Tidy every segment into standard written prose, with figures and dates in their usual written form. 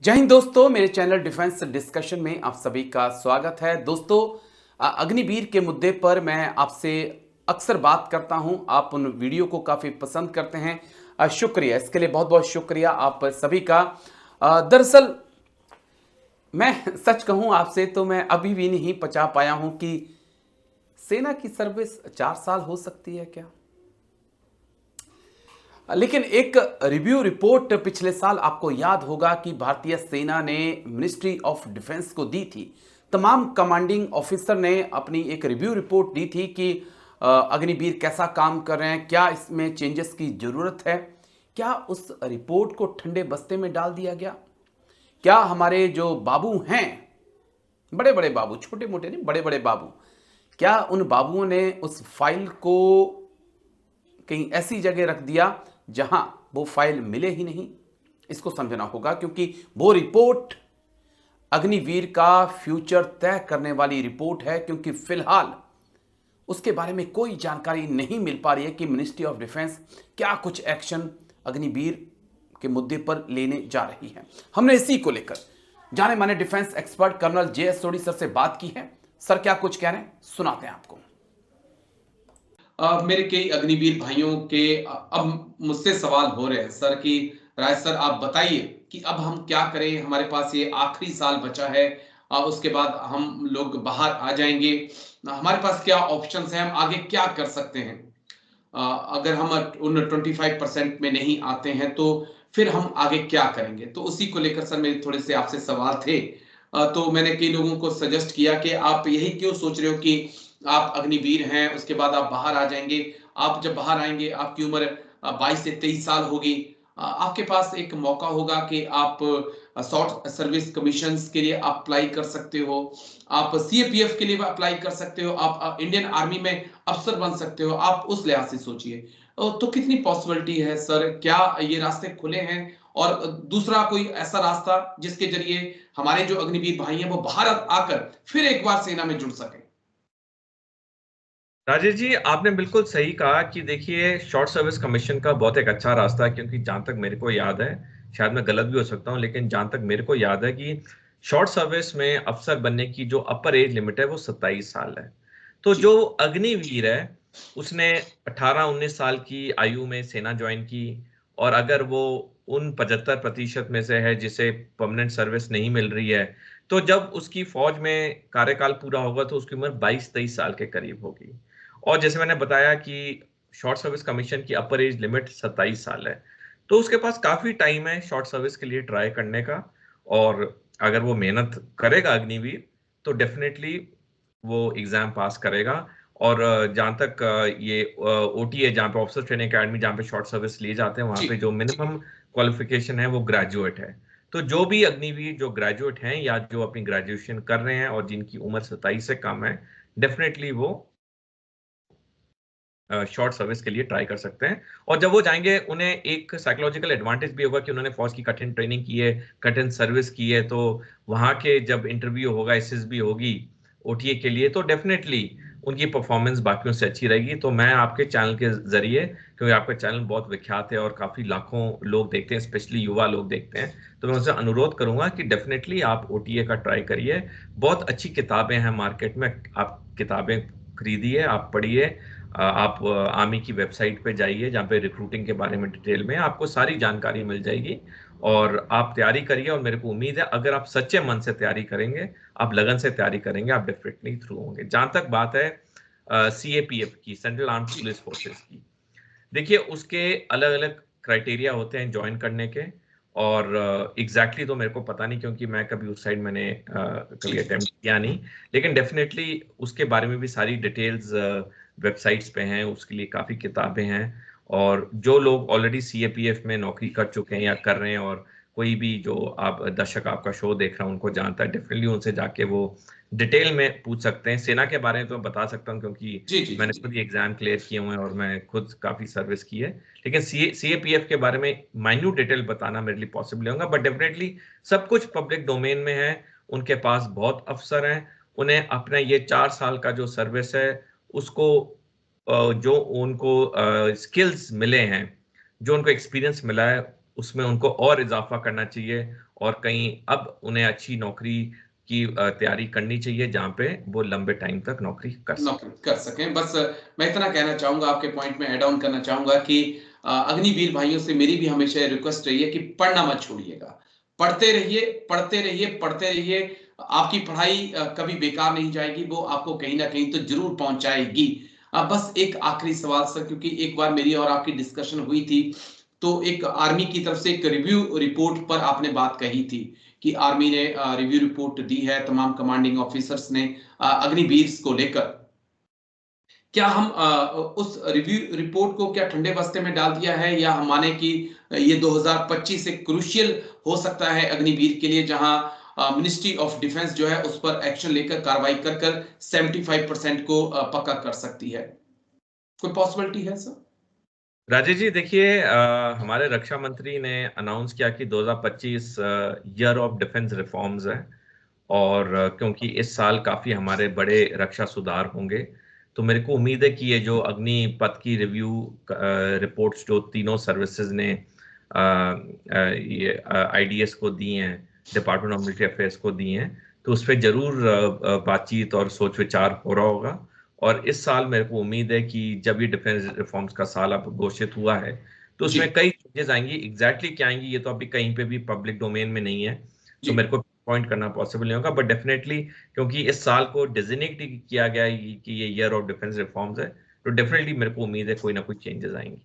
जय हिंद दोस्तों, मेरे चैनल डिफेंस डिस्कशन में आप सभी का स्वागत है। दोस्तों, अग्निवीर के मुद्दे पर मैं आपसे अक्सर बात करता हूं। आप उन वीडियो को काफ़ी पसंद करते हैं। शुक्रिया, इसके लिए बहुत बहुत शुक्रिया आप सभी का। दरअसल मैं सच कहूं आपसे तो मैं अभी भी नहीं पचा पाया हूं कि सेना की सर्विस 4 साल हो सकती है क्या। लेकिन एक रिव्यू रिपोर्ट पिछले साल आपको याद होगा कि भारतीय सेना ने मिनिस्ट्री ऑफ डिफेंस को दी थी। तमाम कमांडिंग ऑफिसर ने अपनी एक रिव्यू रिपोर्ट दी थी कि अग्निवीर कैसा काम कर रहे हैं, क्या इसमें चेंजेस की जरूरत है। क्या उस रिपोर्ट को ठंडे बस्ते में डाल दिया गया? क्या हमारे जो बाबू हैं, बड़े बड़े बाबू, छोटे मोटे नहीं, बड़े बड़े बाबू, क्या उन बाबुओं ने उस फाइल को कहीं ऐसी जगह रख दिया जहां वो फाइल मिले ही नहीं? इसको समझना होगा क्योंकि वो रिपोर्ट अग्निवीर का फ्यूचर तय करने वाली रिपोर्ट है। क्योंकि फिलहाल उसके बारे में कोई जानकारी नहीं मिल पा रही है कि मिनिस्ट्री ऑफ डिफेंस क्या कुछ एक्शन अग्निवीर के मुद्दे पर लेने जा रही है। हमने इसी को लेकर जाने माने डिफेंस एक्सपर्ट कर्नल जे.एस. सोडी सर से बात की है। सर क्या कुछ कह रहे हैं, सुनाते हैं आपको। मेरे कई अग्निवीर भाइयों के अब मुझसे सवाल हो रहे हैं सर कि राज सर आप बताइए कि अब हम क्या करें, हमारे पास ये आखिरी साल बचा है, उसके बाद हम लोग बाहर आ जाएंगे, हमारे पास क्या ऑप्शंस हैं, हम आगे क्या कर सकते हैं। अगर हम उन 25% में नहीं आते हैं तो फिर हम आगे क्या करेंगे। तो उसी को लेकर सर मेरे थोड़े से आपसे सवाल थे। तो मैंने कई लोगों को सजेस्ट किया कि आप यही क्यों सोच रहे हो कि आप अग्निवीर हैं, उसके बाद आप बाहर आ जाएंगे। आप जब बाहर आएंगे आपकी उम्र 22 से 23 साल होगी। आपके पास एक मौका होगा कि आप शॉर्ट सर्विस कमीशन के लिए अप्लाई कर सकते हो, आप सीएपीएफ के लिए अप्लाई कर सकते हो, आप इंडियन आर्मी में अफसर बन सकते हो। आप उस लिहाज से सोचिए तो कितनी पॉसिबिलिटी है सर, क्या ये रास्ते खुले हैं? और दूसरा कोई ऐसा रास्ता जिसके जरिए हमारे जो अग्निवीर भाई हैं वो भारत आकर फिर एक बार सेना में जुड़ सके। राजेश जी, आपने बिल्कुल सही कहा कि देखिए शॉर्ट सर्विस कमीशन का बहुत एक अच्छा रास्ता है, क्योंकि जहां तक मेरे को याद है, शायद मैं गलत भी हो सकता हूं, लेकिन जहां तक मेरे को याद है कि शॉर्ट सर्विस में अफसर बनने की जो अपर एज लिमिट है वो 27 साल है। तो जी। जो अग्निवीर है उसने 18-19 साल की आयु में सेना ज्वाइन की, और अगर वो उन 75% में से है जिसे परमानेंट सर्विस नहीं मिल रही है, तो जब उसकी फौज में कार्यकाल पूरा होगा तो उसकी उम्र 22-23 साल के करीब होगी। और जैसे मैंने बताया कि शॉर्ट सर्विस कमीशन की अपर एज लिमिट 27 साल है, तो उसके पास काफी टाइम है शॉर्ट सर्विस के लिए ट्राई करने का। और अगर वो मेहनत करेगा अग्निवीर, तो डेफिनेटली वो एग्जाम पास करेगा। और जहाँ तक ये ओटी है, जहाँ पे ऑफिसर ट्रेनिंग अकेडमी, जहाँ पे शॉर्ट सर्विस लिए जाते हैं, वहाँ जी। पे जो मिनिमम क्वालिफिकेशन है वो ग्रेजुएट है। तो जो भी अग्निवीर जो ग्रेजुएट हैं या जो अपनी ग्रेजुएशन कर रहे हैं और जिनकी उम्र 27 से कम है, डेफिनेटली वो शॉर्ट सर्विस के लिए ट्राई कर सकते हैं। और जब वो जाएंगे उन्हें एक साइकोलॉजिकल एडवांटेज भी होगा कि उन्होंने फौज की कठिन ट्रेनिंग की है, कठिन सर्विस की है। तो वहां के जब इंटरव्यू होगा, एसएसबी होगी ओटीए के लिए, तो डेफिनेटली उनकी परफॉर्मेंस बाकियों से अच्छी रहेगी। तो मैं आपके चैनल के जरिए, क्योंकि आपका चैनल बहुत विख्यात है और काफी लाखों लोग देखते हैं, स्पेशली युवा लोग देखते हैं, तो मैं उनसे अनुरोध करूंगा कि डेफिनेटली आप ओटीए का ट्राई करिए। बहुत अच्छी किताबें हैं मार्केट में, आप किताबें खरीदिए, आप पढ़िए। आप आर्मी की वेबसाइट पे जाइए जहाँ पे रिक्रूटिंग के बारे में डिटेल में आपको सारी जानकारी मिल जाएगी। और आप तैयारी करिए, और मेरे को उम्मीद है अगर आप सच्चे मन से तैयारी करेंगे, आप लगन से तैयारी करेंगे, आप डेफिनेटली थ्रू होंगे। जहां तक बात है सीएपीएफ की, सेंट्रल आर्म्ड जी। पुलिस फोर्सेस की, देखिए उसके अलग अलग क्राइटेरिया होते हैं ज्वाइन करने के। और एग्जैक्टली तो मेरे को पता नहीं, क्योंकि मैं कभी उस साइड मैंने जी। कभी अटेम्प्ट किया नहीं। लेकिन डेफिनेटली उसके बारे में भी सारी डिटेल्स वेबसाइट्स पे हैं, उसके लिए काफ़ी किताबें हैं। और जो लोग ऑलरेडी सीएपीएफ में नौकरी कर चुके हैं या कर रहे हैं, और कोई भी जो आप दर्शक आपका शो देख रहा है उनको जानता है, डेफिनेटली उनसे जाके वो डिटेल में पूछ सकते हैं। सेना के बारे में तो मैं बता सकता हूँ, क्योंकि जी। जी। जी। मैंने जी। खुद ही एग्जाम क्लियर किए हुए हैं और मैं खुद काफ़ी सर्विस की है। लेकिन सीएपीएफ के बारे में माइन्यूट डिटेल बताना मेरे लिए पॉसिबल होगा, बट डेफिनेटली सब कुछ पब्लिक डोमेन में है। उनके पास बहुत अफसर हैं, उन्हें अपना ये 4 साल का जो सर्विस है उसको जो उनको स्किल्स मिले हैं, जो उनको एक्सपीरियंस मिला है, उसमें उनको और इजाफा करना चाहिए। और कहीं अब उन्हें अच्छी नौकरी की तैयारी करनी चाहिए जहां पे वो लंबे टाइम तक नौकरी कर सकें। बस मैं इतना कहना चाहूंगा, आपके पॉइंट में ऐड ऑन करना चाहूंगा कि अग्निवीर भाइयों से मेरी भी हमेशा रिक्वेस्ट रही है कि पढ़ना मत छोड़िएगा, पढ़ते रहिए, पढ़ते रहिए, पढ़ते रहिए। आपकी पढ़ाई कभी बेकार नहीं जाएगी, वो आपको कहीं ना कहीं तो जरूर पहुंचाएगी। बस एक आखिरी सवाल सर, क्योंकि एक बार मेरी और आपकी डिस्कशन हुई थी, तो एक आर्मी की तरफ से एक रिव्यू रिपोर्ट पर आपने बात कही थी कि आर्मी ने रिव्यू रिपोर्ट दी है तमाम कमांडिंग ऑफिसर्स ने अग्निवीर को लेकर। क्या हम उस रिव्यू रिपोर्ट को क्या ठंडे बस्ते में डाल दिया है, या हम माने कि ये 2025 एक क्रूशियल हो सकता है अग्निवीर के लिए, जहां मिनिस्ट्री ऑफ डिफेंस जो है उस पर एक्शन लेकर कार्रवाई कर कर 75% को पक्का कर सकती है? कोई पॉसिबिलिटी है सर? राजेश जी देखिए, हमारे रक्षा मंत्री ने अनाउंस किया कि 2025 ईयर ऑफ डिफेंस रिफॉर्म्स है, और क्योंकि इस साल काफी हमारे बड़े रक्षा सुधार होंगे, तो मेरे को उम्मीद है कि ये जो अग्निपथ की रिव्यू रिपोर्ट्स जो तीनों सर्विसेज ने ये आईडीएस को दी हैं, डिपार्टमेंट ऑफ मिलिट्री अफेयर्स को दी हैं, तो उस पर जरूर बातचीत और सोच विचार हो रहा होगा। और इस साल मेरे को उम्मीद है कि जब ये डिफेंस रिफॉर्म्स का साल अब घोषित हुआ है, तो उसमें कई चीजें आएंगी। एग्जैक्टली क्या आएंगी ये तो अभी कहीं पे भी पब्लिक डोमेन में नहीं है, तो मेरे को पॉइंट करना पॉसिबल नहीं होगा, बट डेफिनेटली क्योंकि इस साल को डेजिग्नेट किया गया है कि ये ईयर ऑफ डिफेंस रिफॉर्म्स है, तो डेफिनेटली मेरे को उम्मीद है कोई ना कोई चेंजेस आएंगी।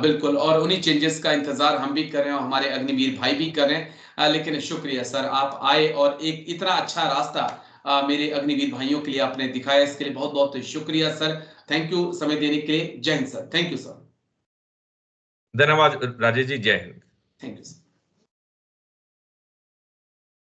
बिल्कुल, और उन्हीं चेंजेस का इंतजार हम भी कर रहे हैं और हमारे अग्निवीर भाई भी कर रहे हैं। लेकिन शुक्रिया सर, आप आए और एक इतना अच्छा रास्ता मेरे अग्निवीर भाइयों के लिए आपने दिखाया, इसके लिए बहुत बहुत शुक्रिया सर। थैंक यू समय देने के लिए। जय Hind sir. Thank you sir. धन्यवाद राजेश जी, जय हिंद। Thank you sir.